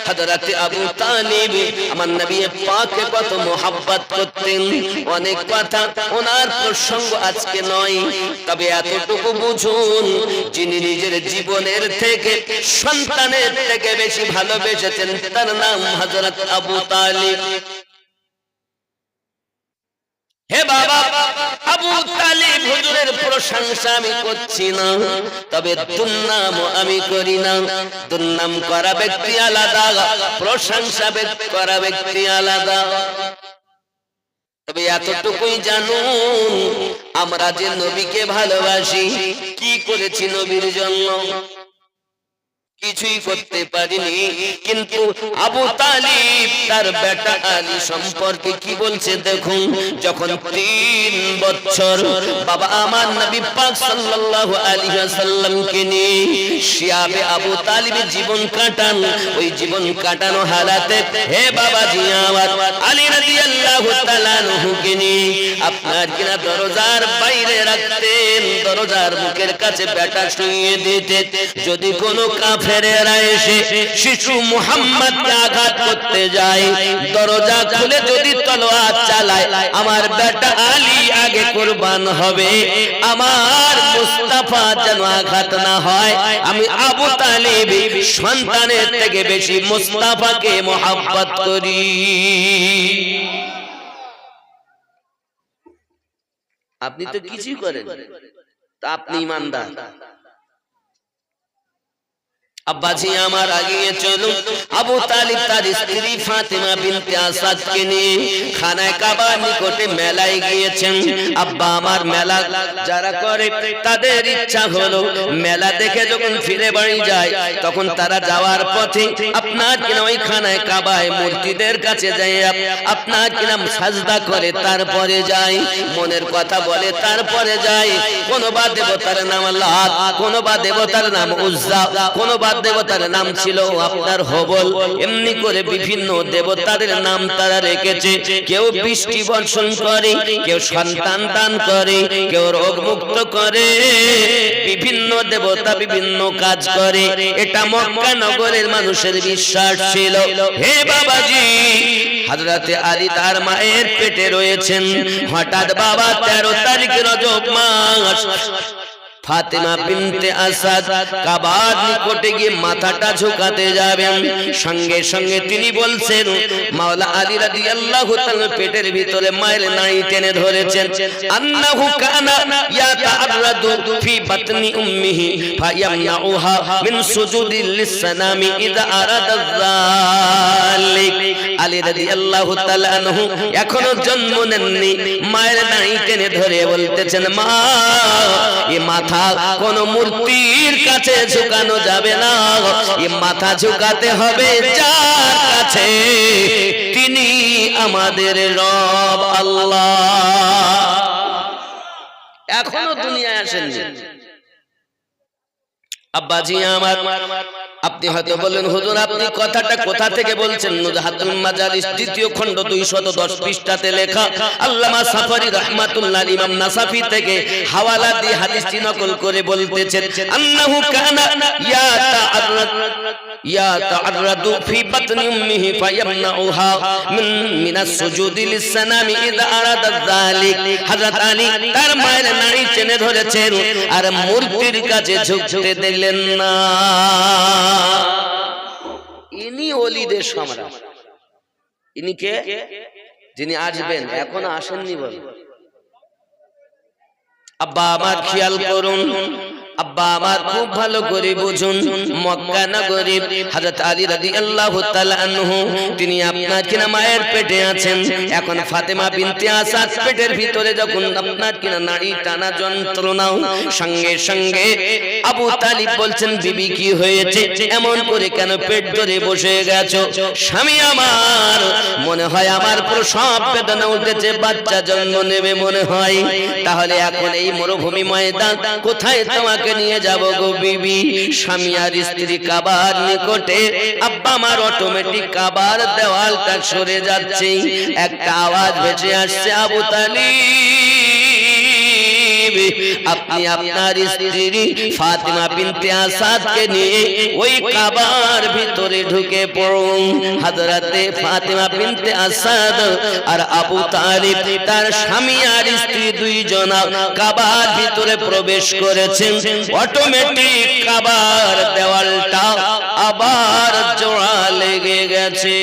হযরত আবু তালিব আমার নবী পাককে কত মোহাব্বত করতেন। অনেক কথা ওনার প্রসঙ্গ আজকে নয়, তবে এতটুকু বুঝুন, যিনি নিজের জীবনের থেকে সন্তানের থেকে বেশি ভালোবেসেছেন তার নাম হযরত আবু তালিব। হে বাবা, আবু তালিব হুজুরের প্রশংসা আমি করছি না, তবে দুর্নাম আমি করি না। দুর্নাম করা ব্যক্তি আলাদা, প্রশংসা করা ব্যক্তি আলাদা। তবে এতটুকুই জানুন, আমরা যে নবীকে ভালোবাসি, কি করেছি নবীর জন্য? কিছুই করতে পারিনি। কিন্তু আবু তালিব তার বেটা আলী সম্পর্কে কি বলছে দেখুন। যখন 3 বছর বাবা আমার নবী পাক সাল্লাল্লাহু আলাইহি ওয়াসাল্লামকে নিয়ে শিয়াবে আবু তালিব জীবন কাটান, ওই জীবন কাটানো হালাতে হে বাবাজি আমার আলী রাদিয়াল্লাহু তাআলা আনহুকে নিয়ে আপনার কিনা দরজার বাইরে রাখতেন, দরজার মুখের কাছে বেটা শুইয়ে দিতেন। যদি কোনো কাফেরেরা এসে শিশু মুহাম্মদকে আঘাত করতে যায়, দরজা খুলে যদি তলোয়ার চালায়, আমার বেটা আলী আগে কুরবান হবে, আমার মুস্তাফা যেন আঘাত না হয়। আমি আবু তালিব সন্তানের থেকে বেশি মুস্তাফাকে মোহাব্বত করি। আপনি তো কিছুই করেন, তা আপনি ঈমানদার। আব্বাজি আমার আগিয়ে চলুন। আবু তালিব তার স্ত্রী ফাতিমা বিনতে আসাদকে নিয়ে খানায় কাবার নিকটে মেলায় গিয়েছেন। আব্বা আমার মেলা যারা করে তাদের ইচ্ছা হলো মেলা দেখে যখন ফিরে বাড়ি যায়, তখন তারা যাওয়ার পথে আপনার কিনা ওই খানায় কাবায় মূর্তিদের কাছে যায়, আপনার কিনা সাজদা করে তারপরে যায়, মনের কথা বলে তারপরে যায়। কোনো বা দেবতার নাম লাত, কোনো বা দেবতার নাম উজ্জা, কোনো বা দেবতার নাম ছিল আপনার হবল। এমনি করে বিভিন্ন দেবতাদের নাম তারা রেখেছে। কেউ বৃষ্টি বর্ষণ করে, কেউ সন্তান দান করে, কেউ রোগ মুক্ত করে, বিভিন্ন দেবতা বিভিন্ন কাজ করে। এটা মক্কা নগরের মানুষের বিশ্বাস ছিল। হে বাবাজি, হযরতে আলী তার মায়ের পেটে রয়েছেন। হঠাৎ বাবা 13 তারিখ রজব মাস ফাতিমা বিনতে আসাদ কাবার নিকটে গিয়ে মাথাটা ঝুঁকাতে যাবেন, সঙ্গে সঙ্গে তিনি বলছেন, মাওলা আলী রাদিয়াল্লাহু তাআলা পেটের ভিতরে মায়ের নাড়ি টেনে ধরেছেন। আন্নাহু কানা ইয়াতাআররাদু ফি বাতনি উম্মিহি ফায়ামনাউহা মিন সুজুদিল লিসসানামি ইযা আরাদা যালিক। আলী রাদিয়াল্লাহু তাআলা আনহু এখনো জন্ম নেননি, মায়ের নাড়ি টেনে ধরে বলতেছেন, মা এই মাথা কোন মূর্তির কাছে ঝুঁকানো যাবে না, এই মাথা ঝুঁকাতে হবে যার কাছে, তিনি আমাদের রব আল্লাহ। এখনো দুনিয়ায় আসেননি। আব্বাজি আমার, আপনি হয়তো বলেন হুজুর আপনি কথাটা কোথা থেকে বলছেন? নুজহাতুল মাজালিস 2য় খণ্ড 210 পৃষ্ঠাতে লেখা। আল্লামা সাফারি রাহমাতুল্লাহ ইমাম নাসাফি থেকে হাওয়ালা দিয়ে হাদিসটি নকল করে বলতেছেন, আন্নাহু কানা ইয়াতাআররাদু ফি বাতনি উম্মিহি ফায়ামনাউহা মিনাস সুজুদি লিসসানামি ইযা আরাদা যালিক। হযরত আলী তার মায়ের নাড়ি টেনে ধরেছেন আর মূর্তির কাছে ঝুঁকতে দিলেন না। ইনি ওলিদের সম্রাট। ইনি কে? যিনি আসবেন, এখনো আসেননি বলে। আব্বা আমার খেয়াল করুন, আব্বা আমার খুব ভালো করে বুঝুন, মক্কা নগরী হযরত আলী রাদিয়াল্লাহু তাআলা আনহু তিনি আপনার কিনা মায়ের পেটে আছেন। এখন ফাতেমা বিনতে আসাদ পেটের ভিতরে যখন আপনার কিনা নাড়ি টানা যন্ত্রণা, সঙ্গে সঙ্গে আবু তালিব বলছেন, বিবি কি হয়েছে, এমন করে কেন পেট ধরে বসে গেছো? স্বামী আমার, মনে হয় আমার প্রসব বেদনা উঠেছে, বাচ্চা জন্ম নেবে মনে হয়। তাহলে এখন এই মরুভূমি ময়দান কোথায় তোমাকে নিয়ে যাব গো বিবি? স্বামী আর স্ত্রী কাবার নিকটে। আব্বা আমার অটোমেটিক কাবার দেওয়ালটা সরে যাচ্ছে, একটা আওয়াজ ভেসে আসছে, আবু তালিব আপনি আপনার স্ত্রী ফাতিমা বিনতে আসাদকে নিয়ে ওই কাবার ভিতরে ঢুকে পড়ুন। হযরতে ফাতিমা বিনতে আসাদ আর আবু তালিব তার স্বামী আর স্ত্রী দুইজন কাবার ভিতরে প্রবেশ করেছেন। অটোমেটিক কাবার দেওয়ালটা আবার জোড়া লেগে গেছে।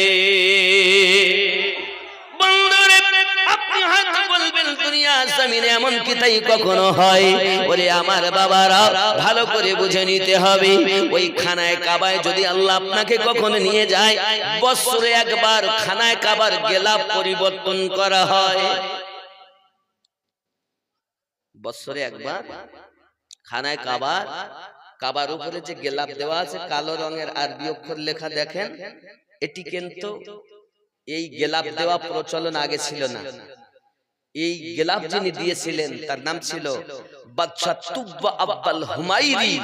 এমন কি তাই কখনো হয়? বলে আমার বাবারা ভালো করে বুঝে নিতে হবে, ওই খানায় কাবায় যদি আল্লাহ আপনাকে কখনো নিয়ে যায়, বছরে একবার খানায় কাবার গেলাপ পরিবর্তন করা হয়। বছরে একবার খানায় কাবার উপরে যে গেলাপ দেওয়া আছে কালো রঙের আরবি অক্ষর লেখা, দেখেন এটি কিন্তু এই গেলাপ দেওয়া প্রচলন আগে ছিল না। এই গেলাপ যিনি দিয়েছিলেন তার নাম ছিল বাদশা তুব্বা আব্বাল হুমায়রি,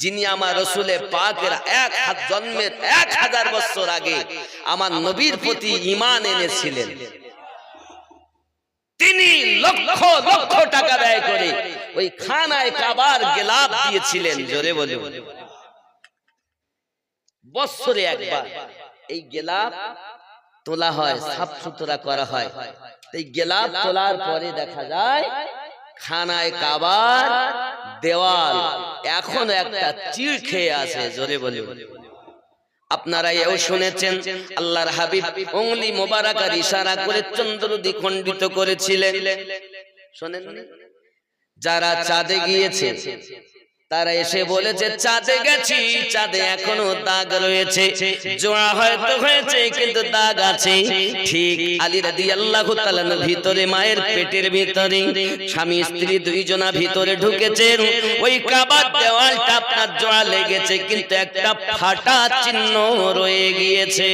যিনি আমার রাসূলে পাকের জন্মের 1000 বছর আগে আমার নবীর প্রতি ঈমান এনেছিলেন। তিনি লক্ষ লক্ষ টাকা ব্যয় করে ওই খানায় কাবার গেলাপ দিয়েছিলেন। জোরে বলুন। বছরে একবার এই গেলাপ তোলা হয়, সাফ সুতরা করা হয়। এই গেলাপ তোলার পরে দেখা যায় খানায় কাবার দেওয়াল এখন একটা চিড় খেয়ে আছে। জোরে বলুন। আপনারা এও শুনেছেন আল্লাহর হাবিব উংলি মোবারকার ইশারা করে চন্দ্র দ্বিখণ্ডিত করেছিলেন। শুনেন, যারা চাঁদে গিয়েছে তারা এসে বলেছে চাঁদে গেছি, চাঁদে এখনো দাগ রয়েছে, জোড়া হয়তো হয়েছে কিন্তু দাগ আছে। ঠিক আলী রাদিয়াল্লাহু তাআলা ভিতরে মায়ের পেটের ভিতরে স্বামী স্ত্রী দুইজনা ভিতরে ঢুকেছেন। ওই কাবার দেওয়ালটা আপনার জোড়া লেগেছে কিন্তু একটা ফাটা চিহ্ন রয়ে গিয়েছে।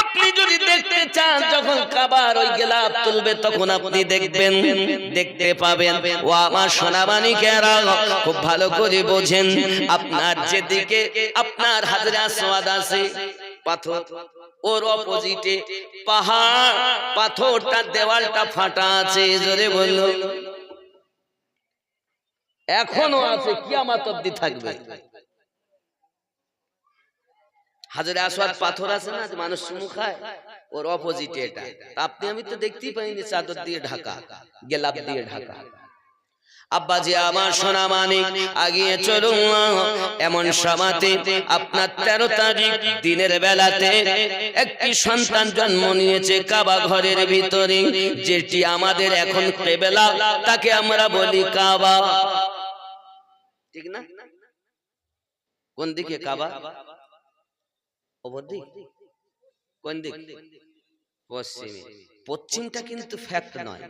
আপনি যদি দেখতে চান যখন কাবার ওই গেলাপ তুলবে তখন আপনি দেখবেন, দেখতে পাবেন। ও আমার সোনামানিকেরা খুব ভালো করে বোঝেন, আপনার যেদিকে আপনার হাজরে আসওয়াদ আছে পাথর, ওর অপোজিটে পাহাড়, পাথরটা দেওয়ালটা ফাটা আছে। জোরে বললো এখনো আছে, কিয়ামত অবধি থাকবে। হাজরে আসওয়াদ পাথর আছে না, মানুষ চুমু খায়, ওর অপোজিটে এটা। আপনি আমি তো দেখতেই পাইনি, চাদর দিয়ে ঢাকা, গেলাপ দিয়ে ঢাকা। আব্বাজি আমার সোনা মানিক আগিয়ে চলুন। এমন সমাতে আপনার 13 তারিখ দিনের বেলাতে একটি সন্তান জন্ম নিয়েছে কাবা ঘরের ভিতরে, যেটি আমাদের এখন কিবলা, তাকে আমরা বলি কাবা, ঠিক না? কোন দিকে কাবা? কোন দিক? পশ্চিমে। পশ্চিমটা কিন্তু ফ্যাক্ট নয়,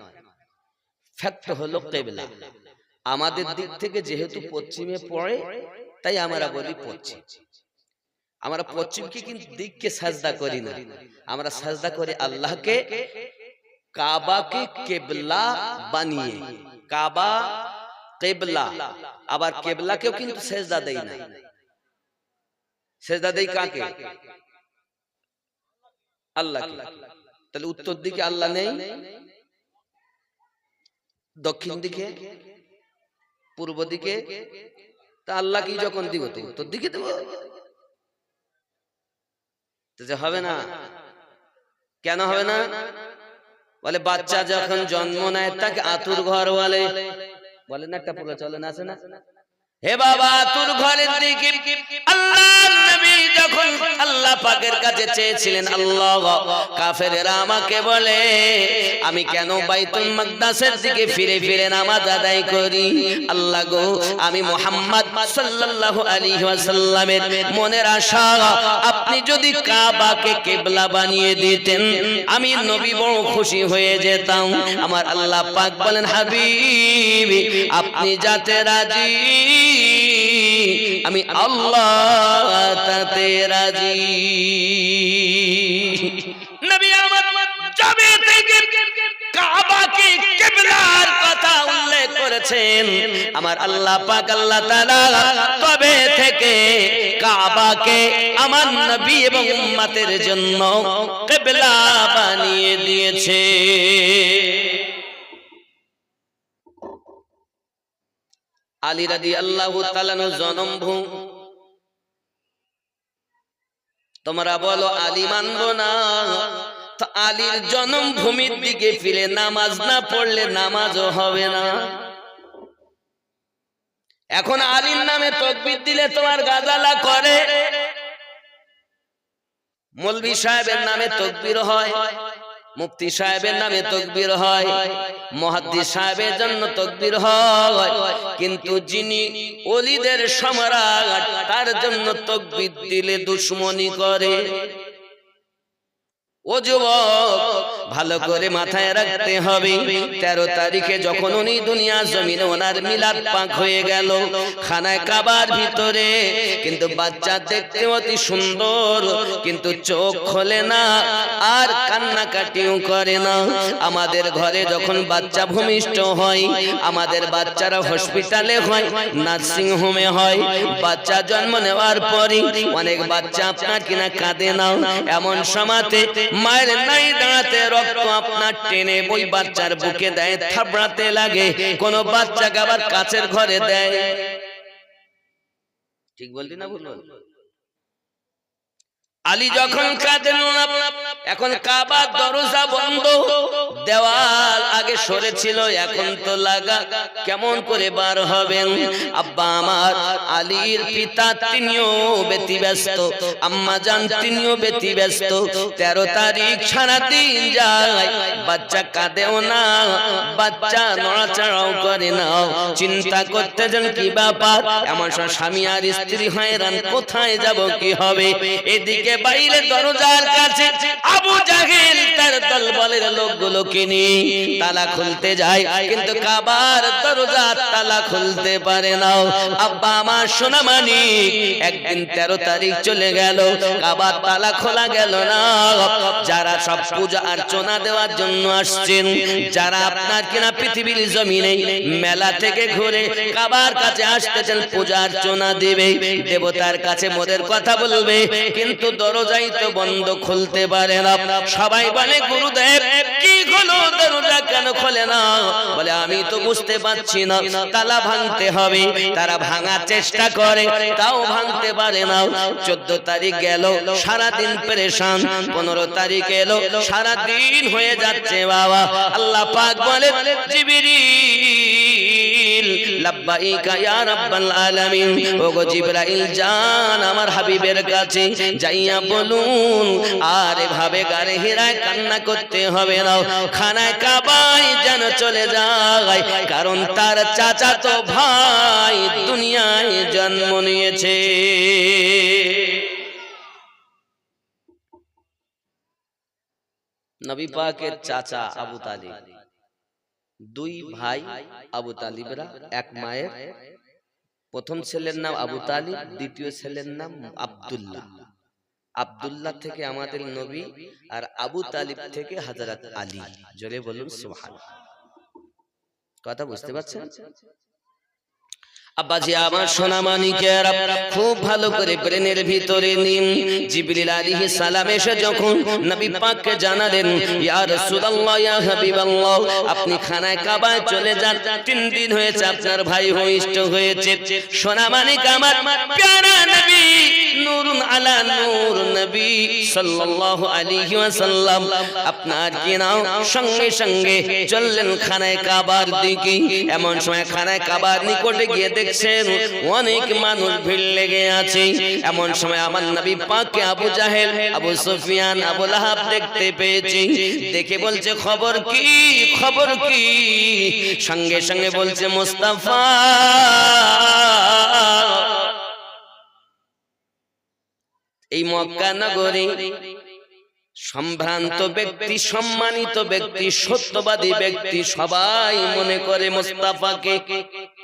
ফ্যাক্ট হলো কিবলা। আমাদের দিক থেকে যেহেতু পশ্চিমে পড়ে তাই আমরা বলি পশ্চিম। আমরা পশ্চিমকে কিন্তু দিককে সাজদা করি না, আমরা সাজদা করি আল্লাহকে। কাবাকে কিবলা বানিয়ে, কাবা কিবলা, আবার কিবলাকেও কিন্তু সাজদা দেই না। সেজদা দেই কাকে? আল্লাহকে। তাহলে উত্তর দিকে আল্লাহ নেই, দক্ষিণ দিকে, পূর্ব দিকে, তা আল্লাহ কি যখন দিব তো উত্তর দিকে দেব? তো হবে না। কেন হবে না? বলে বাচ্চা যখন জন্ম নেয় তাকে আতুর ঘর বলে, বলে না, একটা প্রচলন আছে না? হে বাবা তোর ঘরের দিকে আল্লাহর নবী যখন আল্লাহ পাকের কাছে চেয়েছিলেন, আল্লাহ কাফেরেরা আমাকে বলে আমি কেন বাইতুল মাকদাসের দিকে ফিরে ফিরে নামাজ আদায় করি? আল্লাহ গো, আমি মুহাম্মদ সাল্লাল্লাহু আলাইহি ওয়াসাল্লামের মনের আশা আপনি যদি কাবাকে কিবলা বানিয়ে দিতেন আমি নবী বড় খুশি হয়ে যেতাম। আমার আল্লাহ পাক বলেন, হাবিব আপনি যাতে রাজি আমি আল্লাহ তাতে রাজি। নবী আমার যাবে থেকে কাবাকে কিবলার কথা উল্লেখ করেছেন আমার আল্লাহ পাক আল্লাহ তাআলা তবে থেকে কাবাকে আমার নবী এবং উম্মতের জন্য কিবলা বানিয়ে দিয়েছে। আলী রাদিয়াল্লাহু তাআলা জন্মভূমি। তোমরা বলো আলী মানবো না, তো আলীর জন্মভূমির দিকে ফিরে নামাজ না পড়লে নামাজও হবে না। এখন আলীর নামে তাকবীর দিলে তোমার গাজালা করে, মৌলভী সাহেবের নামে তাকবীর হয়, মুফতি সাহেবের নামে তাকবীর হয়, মুহাদ্দিস সাহেবের জন্য তাকবীর হয়, কিন্তু যিনি ওলিদের সম্রাট তার জন্য তাকবীর দিলে দুশমনি করে। ও যুবক, ভালো করে মাথায় রাখতে হবে, 13 তারিখে যখন উনি দুনিয়া জমিনে ওনার মিলাদ পাক হয়ে গেল খানায় কাবার ভিতরে, কিন্তু বাচ্চা দেখতে অতি সুন্দর, কিন্তু চোখ খোলে না আর কান্নাকাটিও করে না। আমাদের ঘরে যখন বাচ্চা ভূমিষ্ঠ হয়, আমাদের বাচ্চারা হসপিটালে হয়, নার্সিং হোমে হয়, বাচ্চা জন্ম নেওয়ার পরে অনেক বাচ্চা আপনার কিনা কাঁদে না, এমন সময়তে মায়ের নাই দাঁড়াতে রক্ত আপনার টেনে ওই বাচ্চার বুকে দেয়, থাবড়াতে লাগে, কোন বাচ্চাকে আবার কাছের ঘরে দেয়। ঠিক বলছি না ভুল? আলী যখন কাঁদেন না, এখন কাবার দরজা বন্ধ, দেওয়াল আগে সরেছিল, এখন তো লাগা, কেমন করে বার হবেন? আব্বা আমার আলীর পিতা তিনিও ব্যতিব্যস্ত, আম্মা জান তিনিও ব্যতিব্যস্ত। 13 তারিখ সারাদিন যায়, বাচ্চা কাঁদেও না, বাচ্চা নড়াচড়াও করে না, চিন্তা করতে যান কি ব্যাপার। এমন স্বামী আর স্ত্রী হয়রান, কোথায় যাব কি হবে। এদিকে বাইরে দরজার কাছে আবু জাহেল তার দলবলের লোকগুলোকে নিয়ে তালা খুলতে যায়, কিন্তু কাবার দরজা তালা খুলতে পারে না। আব্বা আমার সোনা মানিক, একদিন 13 তারিখ চলে গেল, কাবার তালা খোলা গেল না। যারা সব পূজা অর্চনা দেওয়ার জন্য আসছেন, যারা আপনার কিনা পৃথিবীর জমিনে মেলা থেকে ঘুরে কাবার কাছে আসতেছেন পূজা অর্চনা দেবে, দেবতার কাছে মোদের কথা বলবে, কিন্তু দরজাই তো বন্ধ, খুলতে পারে না। সবাই বলে গুরুদেব কি হলো, দরজা কেন খোলে না? বলে আমি তো বুঝতে পারছি না, তালা ভাঙতে হবে। তারা ভাঙার চেষ্টা করে, তাও ভাঙতে পারে না। 14 তারিখ গেল, সারাদিন পেরেশান। 15 তারিখ এলো, সারাদিন হয়ে যাচ্ছে বাবা। আল্লাহ পাক বলে জিবরিল লাব্বাইকা ইয়া রাব্বাল আলামিন, ওগো জিবরাইল যান আমার হাবিবের কাছে যাইয়া বলুন আর এভাবে গারে হেরায় কান্না করতে হবে না, খানায় কাবায় যেন চলে যায়, কারণ তার চাচাতো ভাই দুনিয়ায় জন্ম নিয়েছে। নবী পাকের চাচা আবু তালিব, 2 ভাই আবু তালিবরা, এক মায়ের। প্রথম ছেলের নাম আবু তালিব, দ্বিতীয় ছেলের নাম আব্দুল্লাহ। আব্দুল্লাহ থেকে আমাদের নবী, আর আবু তালিব থেকে হযরত আলী। জোরে বলুন সুবহানাল্লাহ। কথা বুঝতে পারছেন? আব্বাজি আমার সোনা মানিকেরা, খুব ভালো করে ব্রেনের ভিতরে নিন। জিবরিল আলাইহিস সালাম এসে যখন নবী পাককে জানালেন, ইয়া রাসূলুল্লাহ, ইয়া হাবিবাল্লাহ, আপনি খানায় কাবায় চলে যান, 3 দিন হয়েছে আপনার ভাই ভূমিষ্ঠ হয়েছে। সোনা মানিক আমার প্যারা নবী, নূরুন আলা নূর নবী সাল্লাল্লাহু আলাইহি ওয়াসাল্লাম আপনার কি নাও সঙ্গে সঙ্গে চললেন খানায় কাবার দিকে। এমন সময় খানায় কাবার নিকটে গিয়ে দেখছেন অনেক মানুষ ভিড় লেগে আছে। এমন সময় আমার নবী পাককে আবু জাহেল, আবু সুফিয়ান, আবু লাহাব দেখতে পেয়েছে। দেখে বলছে খবর কি, খবর কি? সঙ্গে সঙ্গে বলছে মুস্তাফা, এই মক্কা নগরী সম্ভ্রান্ত ব্যক্তি, সম্মানিত ব্যক্তি, সত্যবাদী ব্যক্তি সবাই মনে করে মুস্তাফাকে,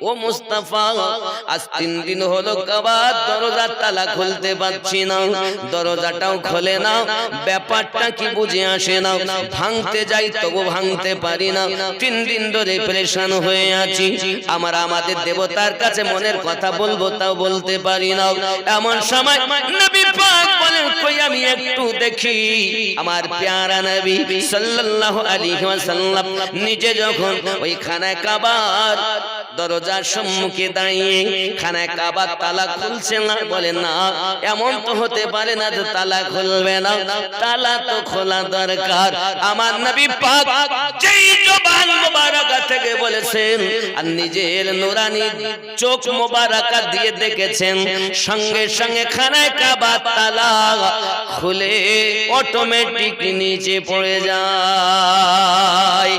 ও মুস্তাফা আজ 3 দিন হলো কাবার দরজার তালা খুলতে পারছি না, দরজাটাও খোলে না, ব্যাপারটা কি বুঝে আসে না, ভাঙতে যাই তবু ভাঙতে পারি না, 3 দিন ধরে পরেশান হয়ে আছি, আমাদের দেবতার কাছে মনের কথা বলবো তাও বলতে পারি না। এমন সময় নবী পাক বলেন, কই আমি একটু দেখি। আমার প্যারা নবী সাল্লাল্লাহু আলাইহি ওয়াসাল্লাম নিজে যখন ওই খানায় কাবার দরজার সম্মুখে দাঁড়িয়ে খানায় কাবার তালা খুলছে না। বলে না, এমন তো হতে পারে না যে তালা খুলবে না, তালা তো খোলা দরকার। আমার নবী পাক যেই জবান মোবারকা থেকে বলেছেন আর নিজের নুরানি চোখ মোবারকা দিয়ে দেখেছেন, সঙ্গে সঙ্গে খানায় কাবার তালা খুলে অটোমেটিক নিচে পড়ে যায়।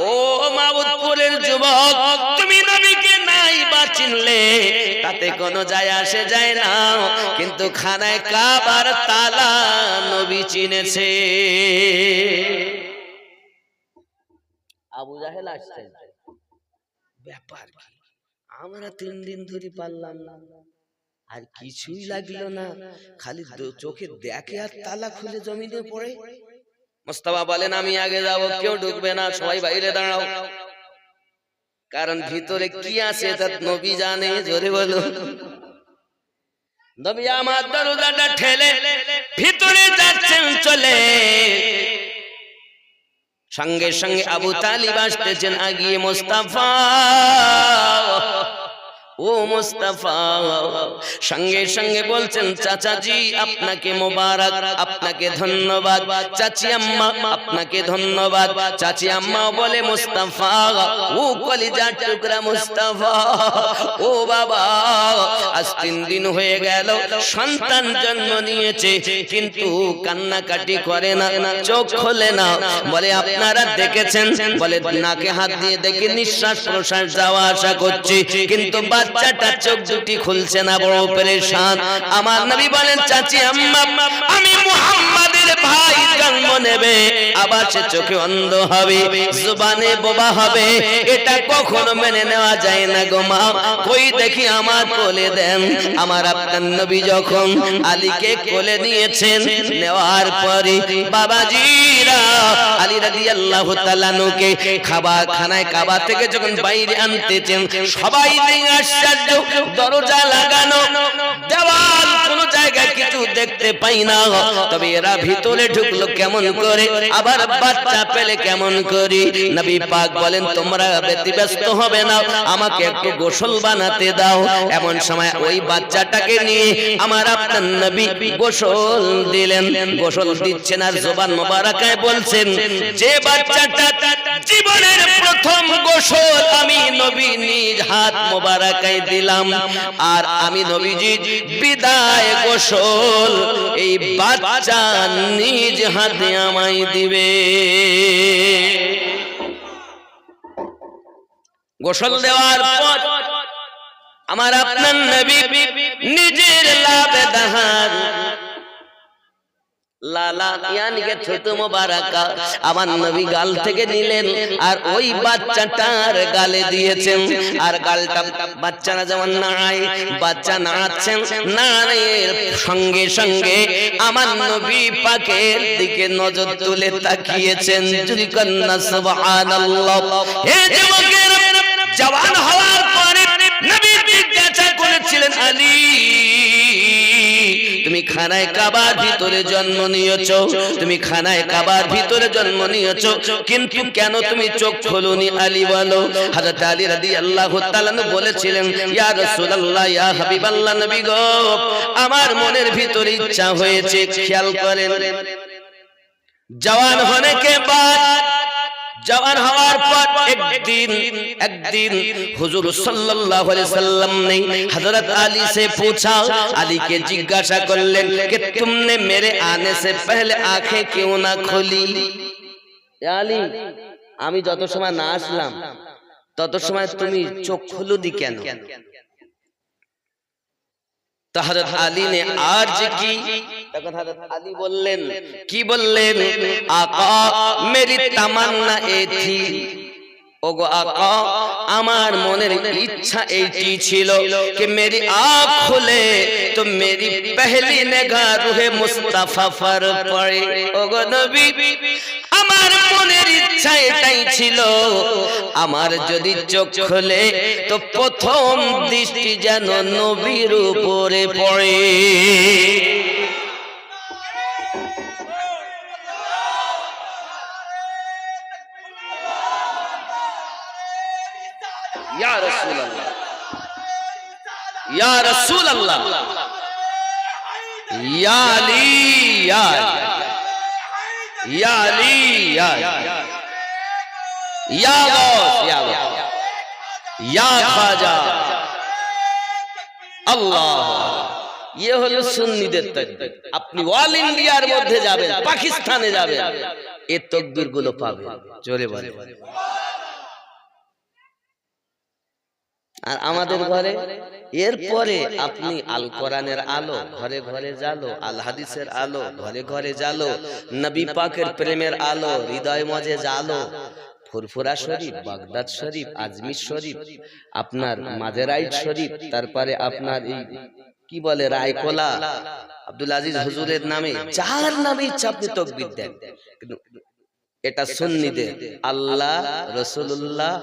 ও মাবুদপুরের যুবক, তুমি নবীকে নাই বা চিনলে তাতে কোনো যায় আসে যায় না, কিন্তু খানায় কাবার তালা নবী চিনেছে। আবু জাহেল আসছে, ব্যাপার কি, আমরা 3 দিন ধরে পারলাম না, আর কিছুই লাগলো না, খালি চোখে দেখে আর তালা খুলে জমিনে পড়ে। মুস্তাফা বলেন আমি আগে যাব, কেউ ঢুকবে না, সবাই বাইরে দাঁড়াও, কারণ ভিতরে কি আছে তা নবী জানে। জোরে বলো। নবী আমার দরজাটা ঠেলে ভিতরে যাচ্ছেন চলে, সঙ্গে সঙ্গে আবু তালিব আসতেছেন আগিয়ে, মুস্তাফা ও মুস্তাফা, সঙ্গে সঙ্গে বলছেন চাচাজি আপনাকে মোবারক, আপনাকে ধন্যবাদ, চাচি আম্মা আপনাকে ধন্যবাদ। চাচি আম্মা বলে মুস্তাফা ও কলিজার টুকরা মুস্তাফা, ও বাবা আজ 3 দিন হয়ে গেল সন্তান জন্ম নিয়েছে, কিন্তু কান্নাকাটি করে না, চোখ খোলে না। বলে আপনারা দেখেছেন? বলে নাকে হাত দিয়ে দেখে নিঃশ্বাস প্রশ্বাস যাওয়া আসা করছে, কিন্তু বাচ্চাটা চোখ দুটি খুলছে না, বড় পেরেশান। আমার নবী বলেন চাচি আম্মা, আমি মুহাম্মাদের ভাই জন্ম নেবে, আবার সে চোখে অন্ধ হবে, জবানে বোবা হবে, এটা কখনো মেনে নেওয়া যায় না গো মা। কই দেখি আমার কোলে দেন। আমার আপনার নবী যখন আলীকে কোলে নিয়েছেন, নেওয়ার পরে বাবাজিরা আলী রাদিয়াল্লাহু তাআলা নুকে খানায় কাবা থেকে যখন বাইরে আনতেছেন, সবাই আশ্চর্য, দরজা লাগানো, দেওয়াল, কোন জায়গায় কিছু দেখতে পাই না, তবে এরা ভিতরে ঢুকলো কেমন করে, আবার বাচ্চা পেলে কেমন করে? নবী পাক বলেন তোমরা ব্যতিব্যস্ত হবে না, আমাকে একটু গোসল বানাতে দাও। এমন সময় ওই বাচ্চাটাকে নিয়ে আমার আপনার নবী গোসল দিলেন। গোসল দিচ্ছেন আর জবান মোবারকায় বলছেন, যে বাচ্চাটা জীবনের প্রথম গোসল আমি নবী নিজ হাত মোবারকায় দিলাম, আর আমি নবীজি বিদায় গোসল এই বাচ্চা নিজ হাতে আমায় দিবে। গোসল দেওয়ার পর আমার আপনার নবী নিজের লাভে দাহার লালা ইয়ানি কে ছোট মোবারকা আমার নবী গাল থেকে নিলেন আর ওই বাচ্চাটার গালে দিয়েছেন। আর গালটা বাচ্চারা যেমন নাড়ায়, বাচ্চা নাড়াচ্ছেন, নাড়ানোর সঙ্গে সঙ্গে আমার নবী পাকের দিকে নজর তুলে তাকিয়েছেন। যদি কন্যা সুবহানাল্লাহ। হে যুবকের, জওয়ান হওয়ার পরে নবী জিজ্ঞাসা করেছিলেন, আলী তুমি খানায় কাবার ভিতরে জন্ম নিয়েছো, তুমি খানায় কাবার ভিতরে জন্ম নিয়েছো, কিন্তু কেন তুমি চোখ খোলনি? আলী বলো। হযরত আলী রাদিয়াল্লাহু তাআলা বলেছিলেন, ইয়া রাসূলুল্লাহ, ইয়া হাবিবাল্লাহ, নবী গো, আমার মনের ভিতরে ইচ্ছা হয়েছে। খেয়াল করেন, জওয়ান होने के बाद, जवान हवार पर एक दिन हुजूर सल्लल्लाहु अलैहि वसल्लम ने हजरत अली से पूछा, अली के जिज्ञासा करलेन कि तुमने मेरे आने से पहले आंखें क्यों ना खोली? अली, आमी যত সময় না আসলাম তত সময় তুমি চোখ খুলুনি কেন? तो हजरत अली ने अर्ज की, तখন हजरत अली बोललेन, की बोललेन, आका मेरी तमन्ना ए थी, ओगो आका আমার মনের ইচ্ছা এইটি ছিল कि मेरी आँख खुले तो मेरी पहली निगाह रूहे मुस्तफा पर पड़े। ओगो नबी, আমার মনের ইচ্ছা এটাই ছিল, আমার যদি চোখ খোলে তো প্রথম দৃষ্টি যেন নবীর উপরে পড়ে। ইয়া রাসূলুল্লাহ, ইয়া রাসূলুল্লাহ, ইয়া আলী, ইয়া আলী, ইয়া গাউস, ইয়া খাজা, আল্লাহ। ये হলো সুন্নিদের তাকবীর। আপনি অল ইন্ডিয়ার মধ্যে যাবেন, পাকিস্তানে যাবেন, এই তাকবীর গুলো পাবেন। জোরে বলেন। আর আমাদের ঘরে এরপরে আপনি আল কোরআনের আলো ঘরে ঘরে জ্বালো, আল হাদিসের আলো ঘরে ঘরে জ্বালো, নবী পাকের প্রেমের আলো হৃদয় মজে জ্বালো। ফুরফুরা শরীফ, বাগদাদ শরীফ, আজমির শরীফ, আপনার মাজারাইট শরীফ, তারপরে আপনার এই কি বলে রায়কোলা আব্দুল আজিজ হুজুরের নামে, যার নামে ইচ্ছা আপনি তাকবীর দেন। কিন্তু এটা সুন্নিদের আল্লাহ, রাসূলুল্লাহ,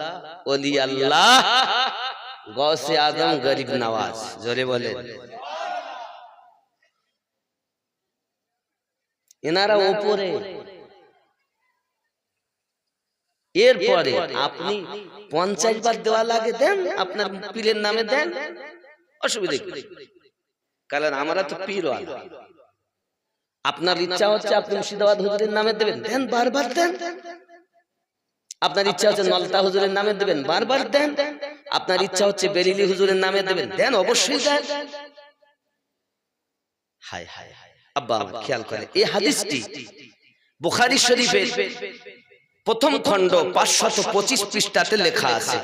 ওলি আল্লাহ, গৌসে আজম, গরিব নওয়াজ। জোরে বলেন। এনারা উপরে। এরপরে আপনি 50 বার দেওয়া লাগে দেন, আপনার পীরের নামে দেন, অসুবিধা কি? কারণ আমরা তো পীর ওয়ালা। আপনার ইচ্ছা হচ্ছে আপনি মুর্শিদাবাদ হুজুরের নামে দেবেন, দেন, বারবার দেন। আপনার ইচ্ছা হচ্ছে নলতা হুজুরের নামে দেবেন, বারবার দেন। আপনার ইচ্ছা হচ্ছে বেরিলি হুজুরের নামে দেবেন, দেন, অবশ্যই দেন। হায় হায় আব্বা, খেয়াল করেন এই হাদিসটি বুখারী শরীফের প্রথম খণ্ড 525 পৃষ্ঠাতে লেখা আছে।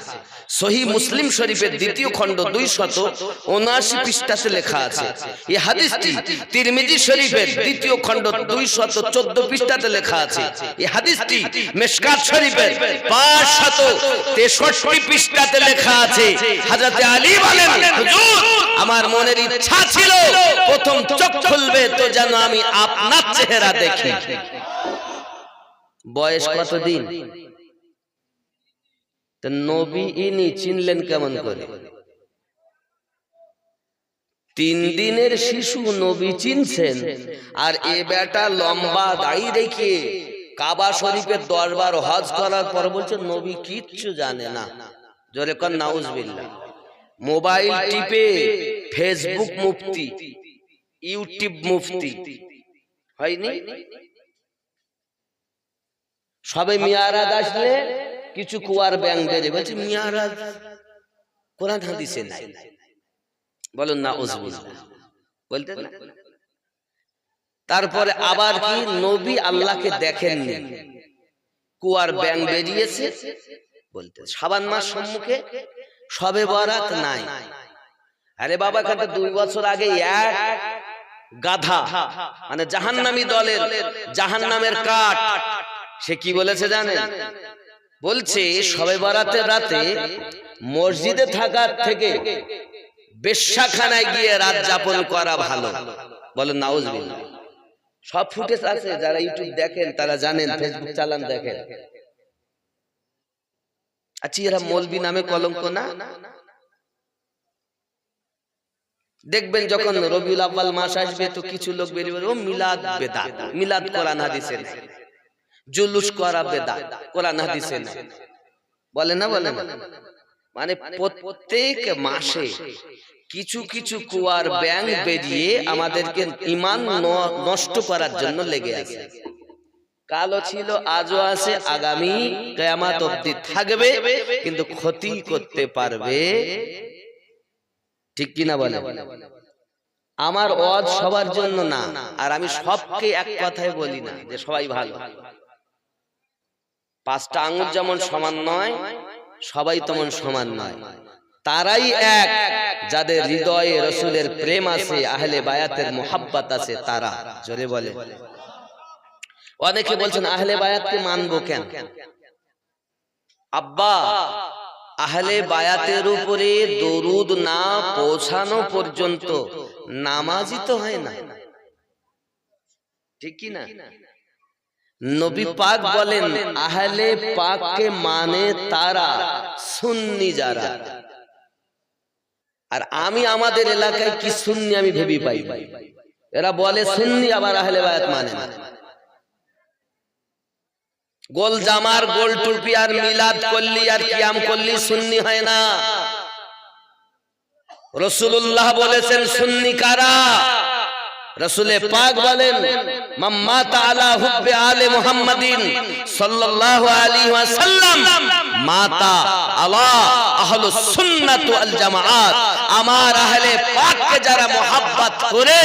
সহিহ মুসলিম শরীফের দ্বিতীয় খণ্ড 279 পৃষ্ঠাতে লেখা আছে। এই হাদিসটি তিরমিজি শরীফের দ্বিতীয় খণ্ড 214 পৃষ্ঠাতে লেখা আছে। এই হাদিসটি মিশকাত শরীফের 563 পৃষ্ঠাতে লেখা আছে। হযরত আলী বলেন, হুজুর, আমার মনের ইচ্ছা ছিল প্রথম চোখ খুলবে তো যেন আমি আপনার চেহারা দেখি। বয়স কতদিন? তো নবী ইনি চিনলেন কেমন করে? 3 দিনের শিশু নবী চিনছেন, আর এ বেটা লম্বা দাড়ি রেখে কাবা শরীফের 10 বার হজ করার পর বলছে নবী কিচ্ছু জানে না। জোরে কর নাউজুবিল্লাহ। মোবাইল টিপে ফেসবুক মুফতি, ইউটিউব মুফতি হয়নি? সবে মিয়ারাজ আসলে কিছু কুয়ার ব্যাং বেড়ে বলছে মিয়ারাজ কোরআন হাদিসে নাই। বলুন না উজবিল্লাহ, বলতে না। তারপরে আবার কি নবী আল্লাহকে দেখেননি, কুয়ার ব্যাং বেরিয়েছে বলতে। শাবান মাস সম্মুখে, সবে বরাত নাই। আরে বাবা, কাছে 2 বছর আগে এক গাধা, মানে জাহান্নামী দলের জাহান্নামের কাঠ, সে কি বলেছে জানেন? বলছে শবে বরাতের রাতে মসজিদে থাকার থেকে বেশ্যাখানায় গিয়ে রাত যাপন করা ভালো। বলেন নাউজুবিল্লাহ। সব ফুটেজ আছে, যারা ইউটিউব দেখেন তারা জানেন, ফেসবুক চালান দেখেন। আচ্ছা, এরা মৌলবি নামে কলঙ্ক না? দেখবেন যখন রবিউল আউয়াল মাস আসবে তো কিছু লোক বেরিয়ে বলবে ও মিলাদ বেদাত, মিলাদ কোরআন হাদিসে নেই, জুলুস করা বেদাত, কোরআন হাদিসে নেই। বলে না, বলে না। মানে প্রত্যেক মাসে কিছু কিছু কুয়ার ব্যাং বেরিয়ে আমাদেরকে ঈমান নষ্ট করার জন্য লেগে আছে। কালও ছিল, আজও আছে, আগামী কিয়ামত অবধি থাকবে, কিন্তু ক্ষতি করতে পারবে। ঠিক কি না বলে? আমার ওয়াজ সবার জন্য না, আর আমি সবকে এক কথায় বলি না যে সবাই ভালো। 5টা আঙ্গুল যেমন সমান নয়, সবাই তেমন সমান নয়। তারাই এক যাদের হৃদয়ে রাসূলের প্রেম আছে, আহলে বায়াতের মুহাব্বত আছে, তারা। জোরে বলে। অনেকে বলছেন আহলে বায়াতকে মানবো কেন? আব্বা, আহলে বায়াতের উপরে দরুদ না পৌঁছানো পর্যন্ত নামাজই তো হয় না। ঠিক কি না? নবী পাক বলেন আহলে পাককে মানে তারা, সুন্নি যারা। আর আমি আমাদের এলাকায় কি সুন্নি আমি ভেবে পাই। এরা বলে সুন্নি, আবার আহলে বায়াত মানে না। গোল জামার গোল টুপি আর মিলাদ করলি আর কিয়াম করলি সুন্নি হয় না। রাসূলুল্লাহ বলেছেন সুন্নি কারা? রাসূলে পাক বলেন মাম্মাতা আলা হুব্বি আলে মুহাম্মাদিন সাল্লাল্লাহু আলাইহি ওয়াসাল্লাম মাতা আলা আহলুস সুন্নাত ওয়াল জামাআত, আমার আহলে পাককে যারা মুহাব্বত করে